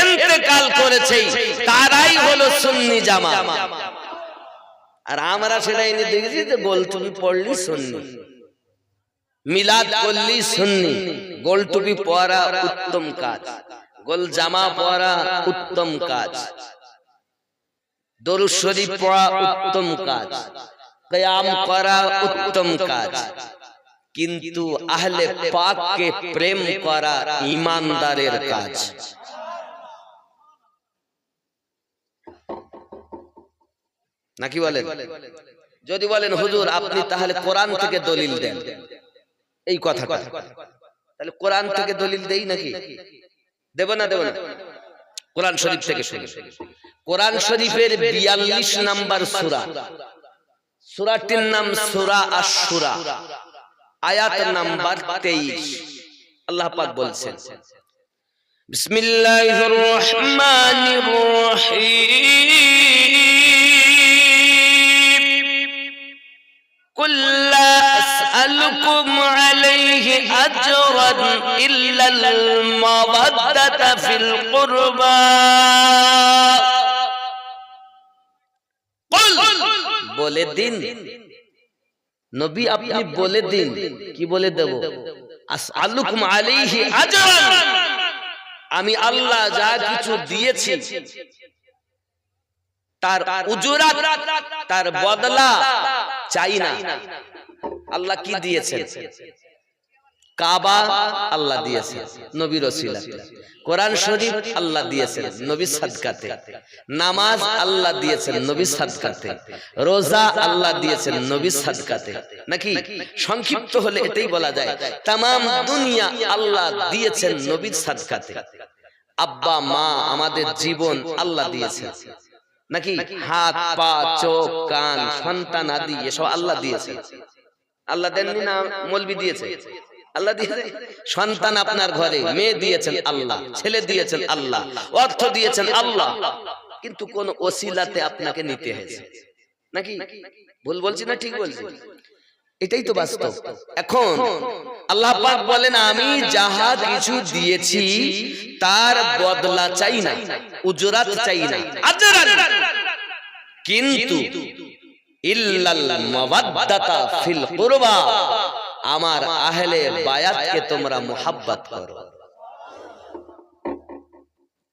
ইন্তেকাল করেছে তারাই হলো সুন্নি জামাত। আর আমরা সেটাই নিয়ে দেখেছি যে গোল টুপি পড়লি সুন্নি, মিলাদ করলি সুন্নি, গোল টুপি পরা উত্তম কাজ, গোল জামা পরা উত্তম কাজ, দরুদ শরীফ পড়া উত্তম কাজ, কিয়াম করা উত্তম কাজ, কিন্তু আহলে পাককে প্রেম করা ঈমানদারের কাজ। নাকি বলেন? যদি বলেন হুজুর আপনি তাহলে কোরআন থেকে দলিল দেন, এই কথাটা তাহলে কোরআন থেকে দলিল দেই নাকি? দেব না? দেব না? কোরআন শরীফ থেকে শুনুন। কোরআন শরীফের 42 নাম্বার সূরা, সূরাটির নাম সূরা আশ-শুরা, আয়াত নাম্বার 23। আল্লাহ পাক বলছেন বিসমিল্লাহির রহমানির রহিম কুল লা আসআলুকুম আলাইহি আজরান ইল্লাল মাওয়াদ্দাতা ফিল কুরবা। বলে দিন নবী, আপনি বলে দিন, কি বলে দেব? আসআলুকুম আলাইহি আজরান, আমি আল্লাহ যা কিছু দিয়েছি তার উজরাত, তার বদলা চাই না। আল্লাহ কি দিয়েছেন? কাবা আল্লাহ দিয়েছেন নবীর ওসিলাতে, কোরআন শরীফ আল্লাহ দিয়েছেন নবীর সাদকাতে, নামাজ আল্লাহ দিয়েছেন নবীর সাদকাতে, রোজা আল্লাহ দিয়েছেন নবীর সাদকাতে। নাকি সংক্ষিপ্ত হলে এটাই বলা যায় তামাম দুনিয়া আল্লাহ দিয়েছেন নবীর সাদকাতে। আব্বা মা আমাদের জীবন আল্লাহ দিয়েছেন, নাকি হাত পা চোখ কান সন্তান আদি এসব আল্লাহ দিয়েছেন। আল্লাহ দেননি না? মৌলবি দিয়েছে? আল্লাহ দিয়েছে। সন্তান আপনার ঘরে, মেয়ে দিয়েছেন আল্লাহ, ছেলে দিয়েছেন আল্লাহ, অর্থ দিয়েছেন আল্লাহ, কিন্তু কোন ওসিলাতে আপনাকে নিতে হয়েছে। নাকি ভুল বলছি না ঠিক বলছি? এটাই তো বাস্তব। এখন আল্লাহ পাক বলেন আমি যাহা কিছু দিয়েছি তার বদলা চাই না, উজরাত চাই না, আজরান, কিন্তু ইল্লাল মাওয়াদ্দাতা ফিল কুরবা, আমার আহলে বায়াতকে তোমরা মুহাব্বত করো।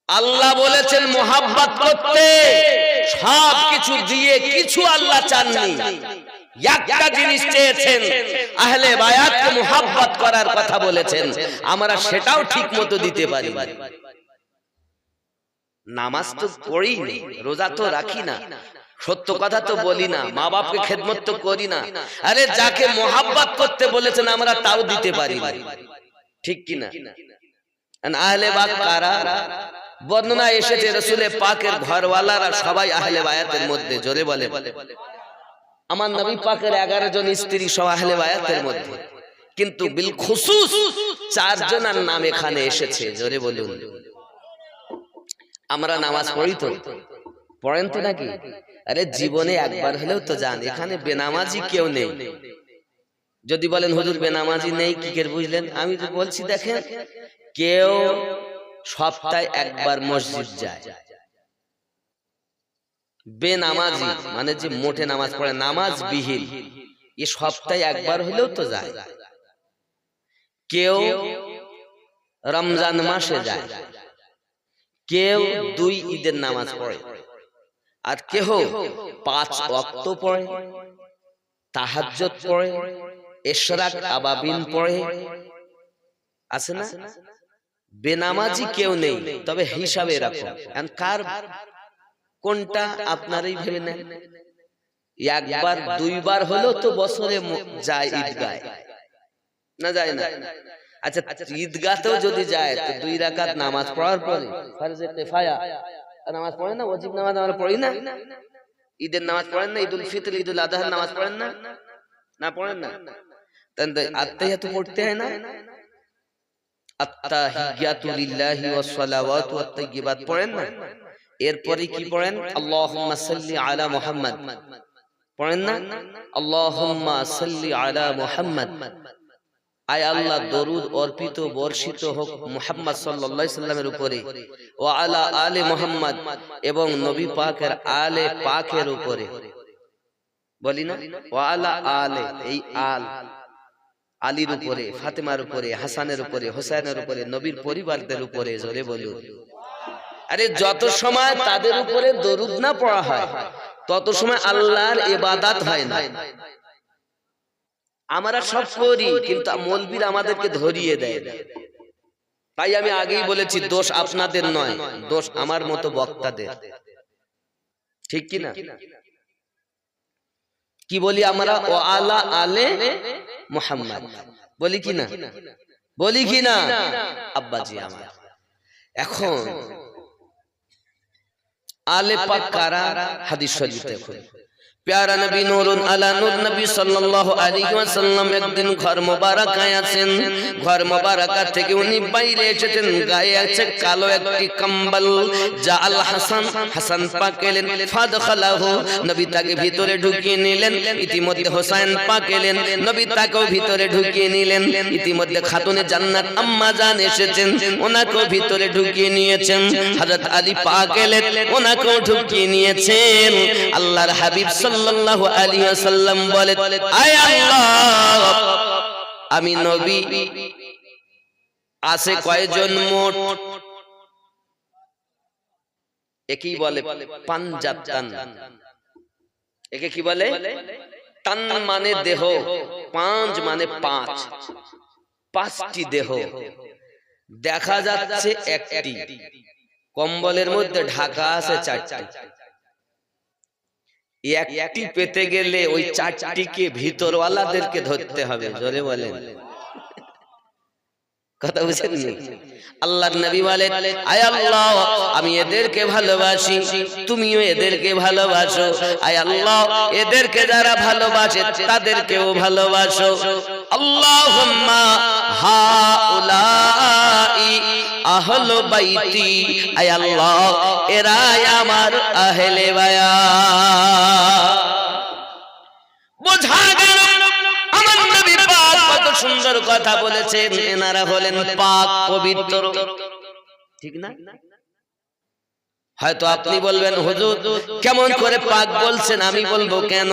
আল্লাহ বলেছেন মুহাব্বত করতে, সব কিছু দিয়ে কিছু আল্লাহ চাননি, একটা জিনিস চেয়েছেন, আহলে বায়াতকে মুহাব্বত করার কথা বলেছেন। আমরা সেটাও ঠিক মতো দিতে পারি না। নামাজ তো পড়ি না, রোজা তো রাখি না, সত্য কথা তো বলি না, মা বাপকে খেদমত তো করি না। আরে যাকে মুহাব্বত করতে বলেছেন আমরা তাও দিতে পারি না, ঠিক কি না? আহলে বায়াত কারা? বর্ণনা এসেছে রাসূলে পাকের ঘরওয়ালারা সবাই আহলে বায়াতের মধ্যে। জোরে বলে আমার নবী পাকের 11 জন স্ত্রী সব আহলে বায়াতের মধ্যে, কিন্তু বিল খুসুস 4 জনের নাম এখানে এসেছে। জোরে বলুন। আমরা নামাজ পড়ি তো, পড়েন তো নাকি? আরে জীবনে একবার হলেও তো যান, এখানে বেনামাজি কেউ নেই। যদি বলেন হুজুর বেনামাজি নেই কি করে বুঝলেন? আমি তো বলছি দেখেন, কেউ সপ্তাহে একবার মসজিদ যায়, বেনামাজি মানে যে মোটে নামাজ পড়ে, নামাজ বিহীন, এ সপ্তাহে একবার হলেও তো যায়। কেউ রমজান মাসে যায়, কেউ 2 ঈদের নামাজ পড়ে, আর কেহ 5 ওয়াক্ত পড়ে, তাহাজ্জুদ পড়ে, ইশরাক আবাবিন পড়ে, আছে না? বেনামাজি কেউ নেই, তবে হিসাবে রাখো কার কোনটা আপনারই ভেবে নেন। একবার 2 বার হলো তো বছরে যায় ঈদগায়, না যায় না? আচ্ছা ঈদগাতেও যদি যায় তো 2 রাকাত নামাজ পড়ার পরে ফরজে কিফায়া নামাজ পড়েন না, ওয়াজিব নামাজ আমরা পড়ি না? ঈদের নামাজ পড়েন না? ঈদুল ফিতর ঈদুল আযহার নামাজ পড়েন না? না পড়েন না? তাহলে আত্তাহিয়াতু পড়তে হয় না? আত্তাহিয়াতু লিল্লাহি ওয়াস সালাওয়াতু ওয়াত তাইয়্যিবাত পড়েন না? এরপরে কি পড়েন? আল্লাহুম্মা সাল্লি আলা মুহাম্মাদ পড়েন না? আল্লাহুম্মা সাল্লি আলা মুহাম্মাদ। আয় আল্লাহ দরুদ অর্পিত বর্ষিত হোক মুহাম্মদ সাল্লাল্লাহু আলাইহি সাল্লামের উপরে, ওয়া আলা আলে মুহাম্মাদ এবং নবী পাকের আলে পাকের উপরে। বলি না ওয়া আলা আলে, এই আল আলীর উপরে, ফাতেমার উপরে, হাসানের উপরে, হোসেনের উপরে, নবীর পরিবারদের উপরে। জোরে বলুন। আরে যত সময় তাদের উপরে দরুদ না পড়া হয় তত সময় আল্লাহর ইবাদত হয় না। আমরা সব করি কিন্তু মৌলবীরা আমাদেরকে ধরিয়ে দেয়। তাই আমি আগেই বলেছি দোষ আপনাদের নয়, দোষ আমার মতো বক্তাদের। ঠিক কি না? কি বলি আমরা? ও আলা আলে মুহাম্মদ বলি কি না? বলি কি না আব্বাজি আমার? এখন আলে পাক কারা? হাদিস শরীফ দেখুন। প্যারা নবী নূরুন আলা নূর নবী সাল্লাল্লাহু আলাইহি ওয়াসাল্লাম একদিন ঘর মোবারকায় আছেন। ঘর মোবারকা থেকে উনি বাইরে এসেছেন, গায়ে আছে কালো একটি কম্বল। যা আল হাসান, হাসান পাক এলেন, ফাদখালাহু, নবী তাকে ভিতরে ঢুকিয়ে নিলেন। ইতিমধ্যে হোসেন পাক এলেন, নবী তাকেও ভিতরে ঢুকিয়ে নিলেন। ইতিমধ্যে খাতুনে জান্নাত আম্মা জান এসেছেন, ওনাকেও ভিতরে ঢুকিয়ে নিয়েছেন। হযরত আলী পাক এলেন, ওনাকেও ঢুকিয়ে নিয়েছেন। আল্লাহর হাবিব সাল্লাল্লাহু আলাইহি ওয়াসাল্লাম বলে, আয় আল্লাহ, আমি নবী আছে কয়জন মোট? একই বলে পাঞ্জাব তান। একে কি বলে? তান মানে দেহ, পাঁচ মানে পাঁচ, পাঁচটি দেহ। দেখা যাচ্ছে একটি, কম্বলের মধ্যে ঢাকা আছে চারটি। একটি পেতে গেলে ওই চারটিকে ভিতরওয়ালাদেরকে ধরতে হবে। জোরে বলেন, কথা বুঝেননি? আল্লাহর নবী বলেন, আয় আল্লাহ, আমি এদেরকে ভালোবাসি, তুমিও এদেরকে ভালোবাসো। আয় আল্লাহ, এদেরকে যারা ভালোবাসে তাদেরকেও ভালোবাসো। আল্লাহুম্মা হাউলাই আহলু বাইতি, আয় আল্লাহ, এরাই আমার আহলে বায়াত। বোঝা গেল আমার নবী পাক কত সুন্দর কথা বলেছেন। এনারা হলেন পাক, পবিত্র। ঠিক না? হয়তো আপনি বলবেন, হুজুর কেমন করে পাক বলছেন? আমি বলবো কেন।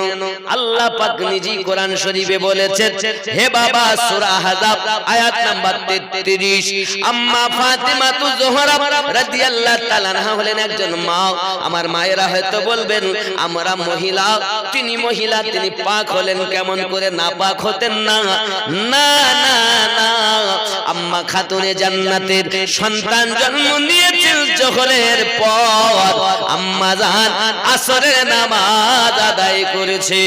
আল্লাহ পাক নিজেই কোরআন শরীফে বলেছেন, হে বাবা, সূরা আহজাব আয়াত নাম্বার 33, আম্মা ফাতিমা তু জোহরা রাদিয়াল্লাহু তাআলা আনহা হলেন একজন মা। আমার মায়েরা হয়তো বলবেন, আমরা মহিলা, তিনি মহিলা, তিনি পাক হলেন কেমন করে? না পাক হতেন না। না না না, আম্মা খাতুনে জান্নাতের সন্তান জন্ম নিয়েছেন জোহরের পর। আম্মা জান আসরের নামাজ আদায় করেছে,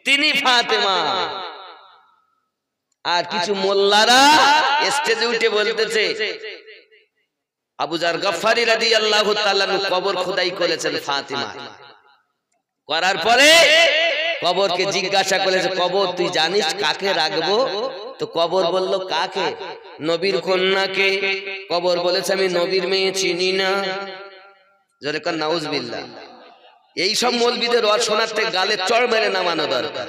তিনি ফাতেমা। আর কিছু মোল্লারা স্টেজে উঠে বলতেছে, আবু যার গফফারি রাদিয়াল্লাহু তাআলা কবর খোদাই করেছেন ফাতিমা। করার পরে কবরকে জিজ্ঞাসা করেছে, কবর তুই জানিস কাকে রাখবো? তো কবর বলল, কাকে? নবীর কন্যাকে। কবর বলেছে, আমি নবীর মেয়ে চিনি না। জোরে কর নাউজুবিল্লাহ। এই সব মৌলবীদের ওয়াজ শোনাতে গালে চড় মেরে নামানো দরকার।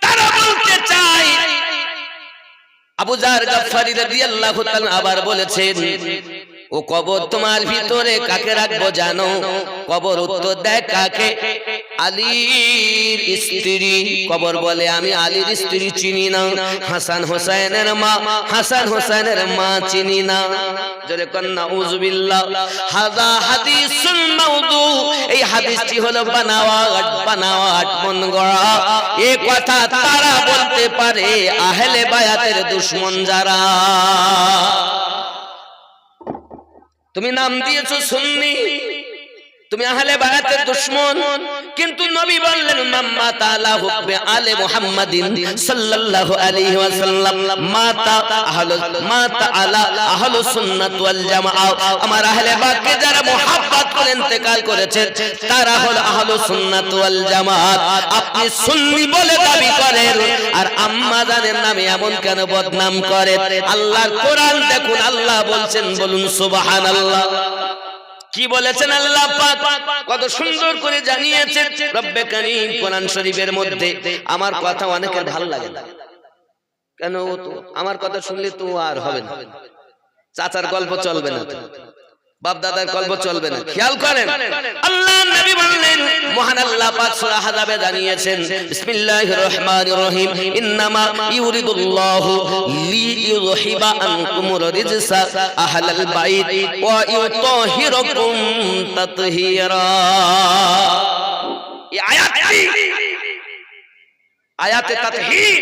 তারা বলতে চাই, আবু যার গফফারি রাদিয়াল্লাহু তাআলা আবার বলেছেন, ও কবর তোমার ভিতরে কাকে রাখবো জানো? কবর উত্তর দেয়, কাকে? আলীর স্ত্রী। কবর বলে, আমি আলীর স্ত্রী চিনি না। হাসান হোসেনের মা, হাসান হোসেনের মা চিনি না। জোরে কর নাউজুবিল্লাহ। হাযা হাদিসুন মাউদু, এই হাদিসটি হলো বানাওয়াট, বানাওয়াট, মন গড়া। এই কথা তারা বলতে পারে আহলে বায়াতের দুশমন যারা। তুমি নাম দিয়েছো সুন্নি, তুমি আহলে বায়াতের দুশমন, কিন্তু নবী বললেন মাম্মা তাআলা হুব্বে আলে মুহাম্মাদিন সাল্লাল্লাহু আলাইহি ওয়াসাল্লাম মাতা আলা আহলুস সুন্নাত ওয়াল জামাআ। আমার আহলে বায়াতকে যারা মুহাব্বত করে ইন্তেকাল করেছে তারা হলো আহলুস সুন্নাত ওয়াল জামাআত। আপনি সুন্নি বলে দাবি করেন আর আম্মা জানের নামে এমন কেন বদনাম করেন? আল্লাহর কোরআন দেখুন, আল্লাহ বলছেন, বলুন সুবহানাল্লাহ। কি বলেছেন আল্লাহ পাক? কত সুন্দর করে জানিয়েছেন রব্বে কারীম কোরআন শরীফের মধ্যে। আমার কথা অনেকের ভালো লাগে না, কেন? ও তো আমার কথা শুনলে তো আর হবে না, চাচার গল্প চলবে না, বাপ দাদার গল্প চলবে না। খেয়াল করেন, আল্লাহ নবী বললেন, মহান আল্লাহ পাক সূরা হাজাবে জানিয়েছেন, বিসমিল্লাহির রহমানির রহিম, ইন্নামা ইউরিদুল্লাহু লিইয়ুযহিবা আনকুমুর রিজসা আহলাল বাইত ওয়া ইউতাহিরাকুম তাতহীরা। এই আয়াতে তাতহীর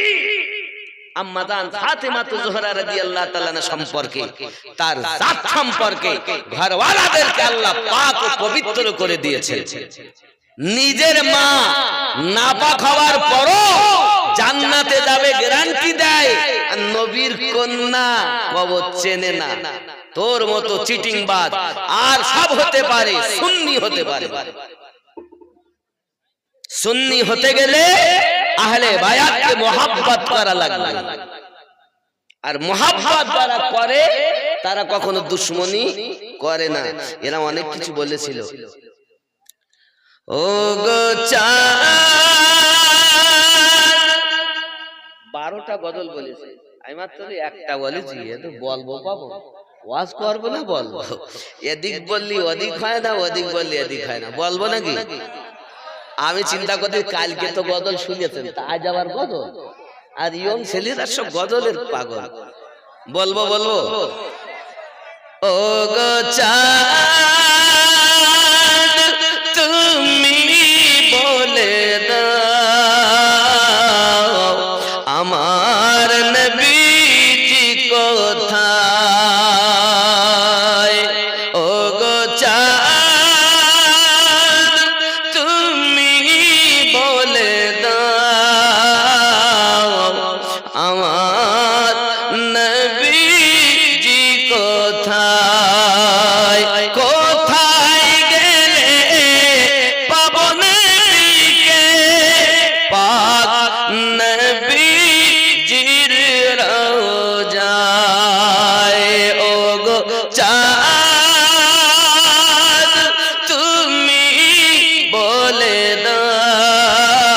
আম্মা জান ফাতেমা জোহরা রাদিয়াল্লাহু তাআলা সম্পর্কে, তার জাত সম্পর্কে ঘরওয়ালাদেরকে আল্লাহ পাক পবিত্র করে দিয়েছেন। নিজের মা নাপাক হওয়ার পরও জান্নাতে যাবে গ্যারান্টি দেয়, আর নবীর কন্যা কবর চেনে না। তোর মতো চিটিংবাজ আর সব হতে পারে, সুন্নি হতে পারে। সুন্নি হতে গেলে আহলে বায়াতকে মুহাব্বত করা লাগবে, আর মুহাব্বত যারা করে তারা কখনো দুশমনি করে না। এরা অনেক কিছু বলেছিল। ও গো চাঁদ, 12টা গজল বলেছে, আমি মাত্র একটা বলেছি। এত বলবো পাবো, ওয়াজ করবো না বলবো? এদিক বললি ওদিক হয় না, ওদিক বললি এদিক হয় না, বলবো নাকি? আমি চিন্তা করতে কালকে তো গজল শুনেছেন, আজ আবার গজল। আর ইয়ং ছেলেরা সব গজলের পাগল। বলবো বলবো। ও গো চাঁদ তুমি বলে দাও আমার নবীজি কোথায়? ও গো চাঁদ তুমি বলে দাও আমার নবীজি কোথায়? কোথায় গেলে পাবো নবীকে পাক নবীজির রওজায়? ও গো চাঁদ তুমি বলে দাও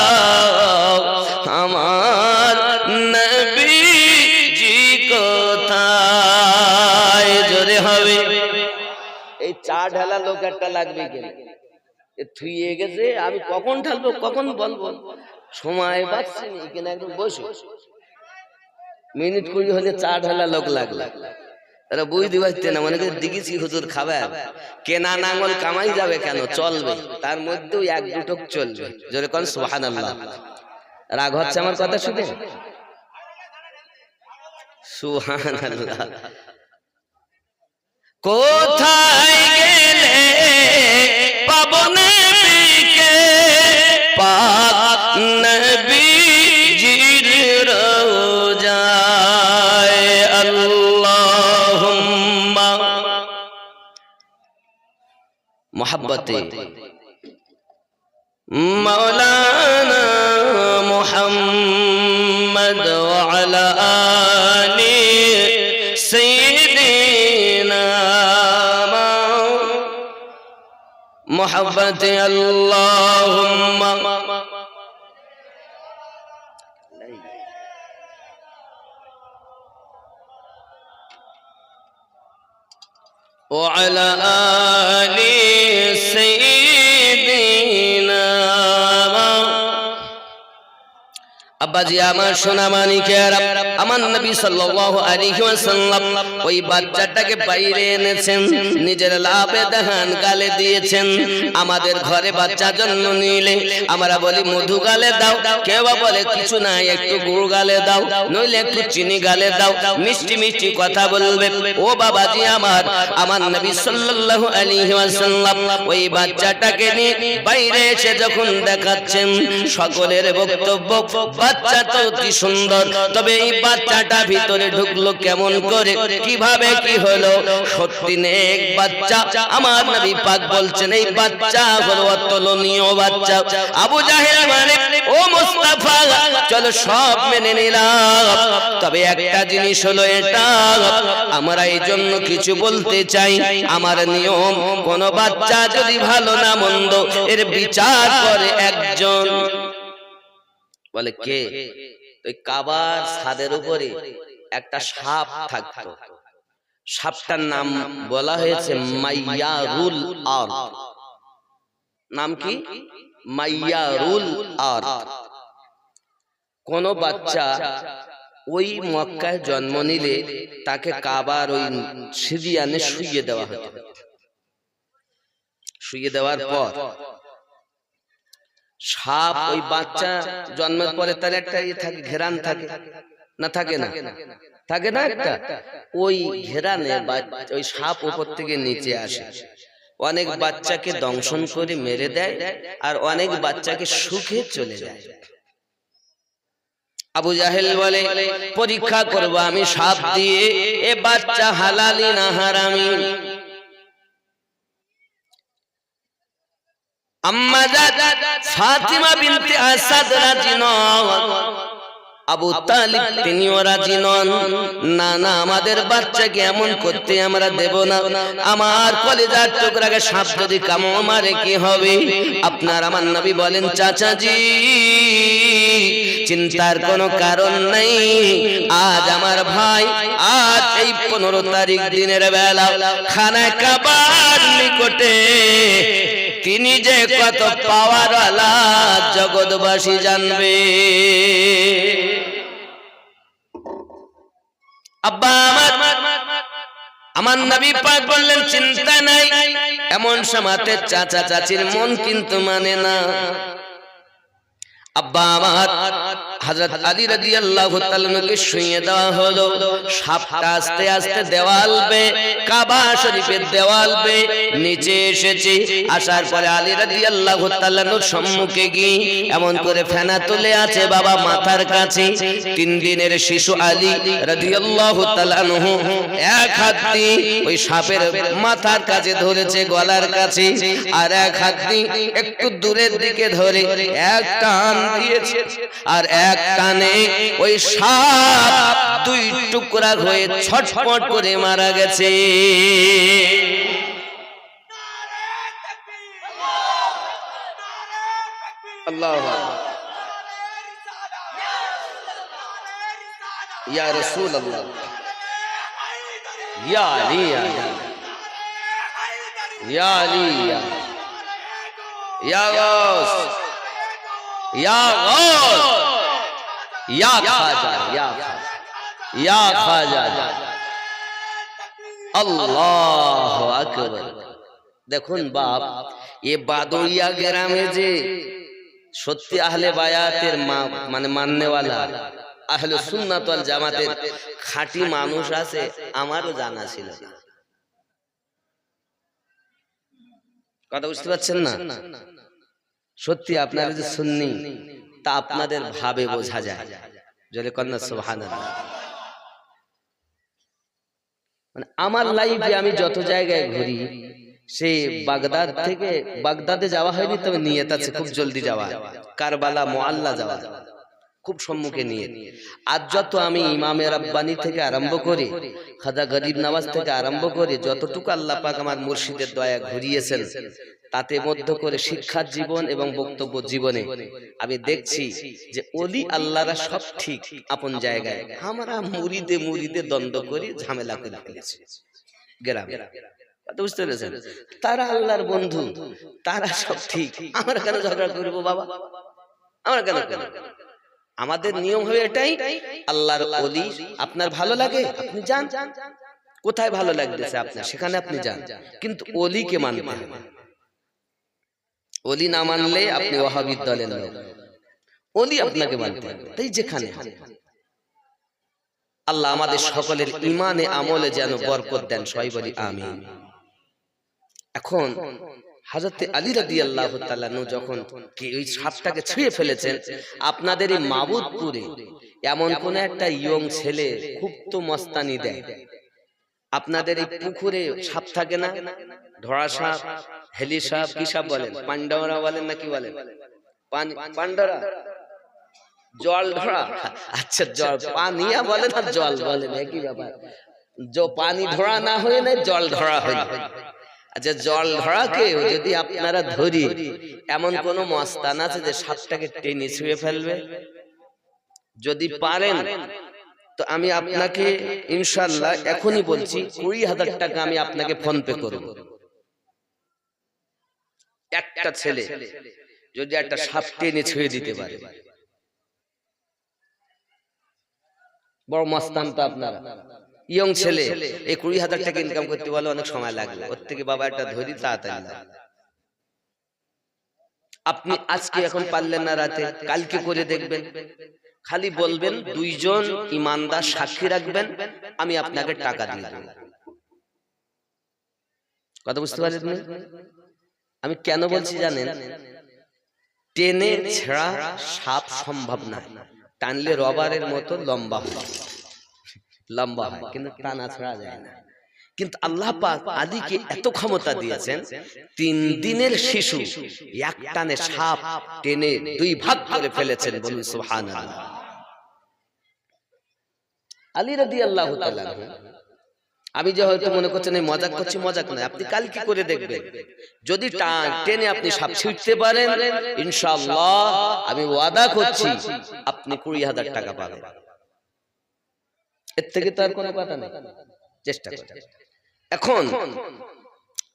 আমার নবীজি কোথায়? জোরে হবে। এই চা ঢালা লোক একটা লাগবে কেন? থুয়ে গেছে, আমি কখন ঢালবো কখন বলবো, সময় পাচ্ছি না। এখানে একদম বসে মিনিট 20 হলে চা ঢালা লোক লাগলো। তারা বুঝতে পারছে না, মনে করে দিগিছি হুজুর খাবার, কেনা নাঙ্গল কামাই যাবে কেন, চলবে, তার মধ্যেও এক দুটো চলবে। জোরে কোন সুবহানাল্লাহ। রাগ হচ্ছে আমার কথা শুনে? সুবহানাল্লাহ। কোথায় গেলে পাবো নবীকে পাক নবীজির রওজায়? আল্লাহুম্মা মুহাব্বতে মাওলানা মুহাম্মদ ওয়া আলা আলি সাইয়্যিদিনা মুহাব্বতে আল্লাহুম্মা ওয়া আলা আলি সাইয়্যিদিনা আব্বাজি আমার সোনা মানিকেরা, আমার নবী সাল্লাল্লাহু আলাইহি ওয়াসাল্লাম ওই বাচ্চাটাকে বাইরে এনেছেন, নিজের লাভে দাহান গালে দিয়েছেন। আমাদের ঘরে বাচ্চা জন্ম নিলে আমরা বলি মধু গালে দাও, কেউ বলে কিছু না একটু গুড় গালে দাও, নইলে একটু চিনি গালে দাও, মিষ্টি মিষ্টি কথা বলবে। ও বাবাজি আমার, আমার নবী সাল্লাল্লাহু আলাইহি ওয়াসাল্লাম ওই বাচ্চাটাকে নিয়ে বাইরে এসে যখন দেখাচ্ছেন, সকলের বক্তব্য বাচ্চা তো অতি সুন্দর, তবে এই বাচ্চাটা ভিতরে ঢুকলো কেমন করে, কিভাবে কি হলো? সত্যি নেক বাচ্চা। আমার নবী পাক বলছেন এই বাচ্চা হলো অতুলনীয় বাচ্চা। আবু জাহেল মানে ও মুস্তাফা চলো সব মেনে নিলাম, তবে একটা জিনিস হলো এটা, আমরা এই জন্য কিছু বলতে চাই। আমার নিয়ম, কোন বাচ্চা যদি ভালো না মন্দ এর বিচার করে একজন। বলে কে? ওই কাবার ছাদের উপরে একটা সাপ থাকতো, সাপটার নাম বলা হয়েছে মাইয়ারুল আরদ। নাম কি? মাইয়ারুল আরদ। কোন বাচ্চা ওই মক্কায় জন্ম নিলে তাকে কাবার ওই সিরিয়ানে শুইয়ে দেওয়া হতো। শুইয়ে দেওয়ার পর সাপ ওই বাচ্চা জন্মের পরে তার একটা থাকে, ঘেরান থাকে না, থাকে না, থাকে না একটা, ওই ঘেরানে ওই সাপ উপর থেকে নিচে আসে। অনেক বাচ্চাকে দংশন করে মেরে দেয়, আর অনেক বাচ্চাকে সুখে চলে যায়। আবু জাহেল বলে পরীক্ষা করব আমি সাপ দিয়ে, এ বাচ্চা হালালি না হারামি। আম্মা ফাতিমা বিনতে আসাদ রাজি নন, আবু তালিব তিনিও রাজি নন। না না, আমাদের বাচ্চাকে এমন করতে আমরা দেব না। আমার কলিজার টুকরাকে সাপ যদি কামড় মারে কি হবে? আপনার আমার নবী বলেন চাচাজি চিন্তার কোনো কারণ নাই। আজ আমার ভাই, আজ এই 15 তারিখ দিনের বেলা খানায় কাবার নিকটে তিনি যে কত পাওয়ারওয়ালা জগৎবাসী জানবে। আব্বা আমার নবী পাক বললেন চিন্তা নাই। এমন সময়তে চাচা চাচির মন কিন্তু মানে না। আব্বা আমার হযরত আলী রাদিয়াল্লাহু তাআলাকে শুইয়ে দেওয়া হলো। সাপটা আস্তে আস্তে দেওয়াল বেয়ে, কাবা শরীফের দেওয়াল বেয়ে নিচে এসেছে। আসার পরে আলী রাদিয়াল্লাহু তাআলার সম্মুখে গিয়ে এমন করে ফেনা তুলে আছে বাবা মাথার কাছে। 3 দিনের শিশু আলী রাদিয়াল্লাহু তাআলা এক হাত দিয়ে ওই সাপের মাথার কাছে ধরেছে, গলার কাছে, আর এক হাত দিয়ে একটু দূরের দিকে ধরে এক টান দিয়েছে, আর এক টানে ওই সাপ 2 টুকরা হয়ে ছটফট করে মারা গেছে। আল্লাহু আকবার। ইয়া রাসূলুল্লাহ, ইয়া আলী, ইয়া আলী, ইয়া গাউস, ইয়া গাউস, ইয়া খাজা, ইয়া খাজা। আল্লাহু আকবার। দেখুন বাপ, এ বাদুইয়া গ্রামে যে সত্যি আহলে বায়াতের মানে মাননেওয়ালা আহলে সুন্নাত ওয়াল জামাতের খাঁটি মানুষ আছে, আমারও জানা ছিল না। কথা বুঝতে পারছেন না? সত্যি আপনারা যে সুন্নি তা আপনাদের ভাবে বোঝা যায়। জলে কন্যা সুবহানাল্লাহ। মানে আমার লাইফে আমি যত জায়গায় ঘুরি, সেই বাগদাদ থেকে, বাগদাদে যাওয়া হয়নি তবে নিয়ত আছে খুব জলদি যাওয়া, কারবালা মুআল্লা যাওয়া খুব সম্মুখে নিয়ে। আজ যত আমি ইমামে রাব্বানি থেকে আরম্ভ করে, খাজা গরিব নওয়াজ থেকে আরম্ভ করে যতটুকু আল্লাহ পাক আমার মুর্শিদের দয়া ঘুরিয়েছেন, তাতে মধ্য করে শিক্ষার জীবন এবং বক্তব্য জীবনে আমি দেখছি যে ওলি আল্লাহরা সব ঠিক আপন জায়গায়, আমরা মুরিদে মুরিদে দ্বন্দ্ব করি, ঝামেলা করে ফেলেছি গ্রামে। বুঝতে পেরেছেন? তারা আল্লাহর বন্ধু, তারা সব ঠিক, আমরা কেন ঝগড়া করবো বাবা? আমরা কেন? আমাদের নিয়ম হবে এটাই, আল্লাহর ওলি আপনার ভালো লাগে আপনি যান, কোথায় ভালো লাগতেছে আপনার সেখানে আপনি যান, কিন্তু ওলিকে মানতে হবে। ওলি না মানলে আপনি ওয়াহাবি দলের লোক, ওলি আপনাকে মানতে হবে। তাই যেখানে আল্লাহ আমাদের সকলের ইমানে আমলে যেন বরকত দেন, সবাই বলি আমিন। এখন হযরত আলী রাদিয়াল্লাহু তাআলা যখন ওই সাপটাকে ছুঁয়ে ফেলেছেন, আপনাদের এই মাবুদপুরে এমন কোন একটা ইয়ং ছেলে খুব তো মস্তানি দেয়, আপনাদের এই পুকুরে সাপ থাকে না, ধরা সাপ, হেলি সাপ, কি সাপ বলেন, পান্ডারা বলেন না কি বলেন, পান্ডারা, জল ধরা, আচ্ছা জল পানিয়া বলেন আর জল বলেন একই ব্যাপার, পানি ধরা না হয়ে না জল ধরা হয়। আচ্ছা জল ধরাকে যদি আপনারা ধরি, এমন কোন মস্তান আছে যে সাপটাকে টেনে ছুঁয়ে ফেলবে? যদি পারেন তো আমি আপনাকে ইনশাআল্লাহ এখনই বলছি 20,000 টাকা আমি আপনাকে ফোন পে করব। একটা ছেলে যদি একটা সাপ টেনে ছুঁয়ে দিতে পারে, বড় মস্তান তো আপনারা, ইয়ং ছেলে, এই 20,000 টাকা ইনকাম করতে বলে অনেক সময় লাগবে, ওর থেকে বাবা একটা ধরি তাড়াতাড়ি। আপনি আজকে এখন পারলেন না, রাতে কালকে করে দেখবেন, খালি বলবেন 2 জন ইমানদার সাক্ষী রাখবেন, আমি আপনাকে টাকা দিয়ে দেব। কথা বুঝতে পারলেন? আমি কেন বলছি জানেন? টেনে ছেঁড়া সাপ সম্ভব না, টানলে রবারের মতো লম্বা হয়, লম্বা হয়, কিন্তু টানা ছেঁড়া যায় না। কিন্তু আল্লাহ পাক আলীকে এত ক্ষমতা দিয়েছেন, 3 দিনের শিশু এক টানে সাপ টেনে 2 ভাগ করে ফেলেছেন, বলুন সুবহানাল্লাহ। আলী রাদিয়াল্লাহু তাআলা, আমি যে হয়তো মনে করছেন এই মজাক করছি, মজাক নয়, আপনি কালকে করে দেখবেন, যদি টেনে আপনি সাপ ছুঁতে পারেন, ইনশাআল্লাহ আমি ওয়াদা করছি আপনি 20,000 টাকা পাবেন। এর থেকে তো আর কোনো কথা নেই, চেষ্টা করুন। এখন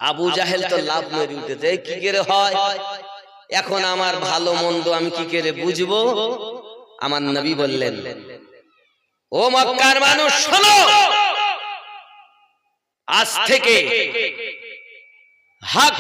আবু জাহেল তো লাভ মেরে উঠেছে, কি করে হয়, এখন আমার ভালো মন্দ আমি কি করে বুঝবো? আমার নবী বললেন, ও মক্কার মানুষ শোনো, আজ থেকে হক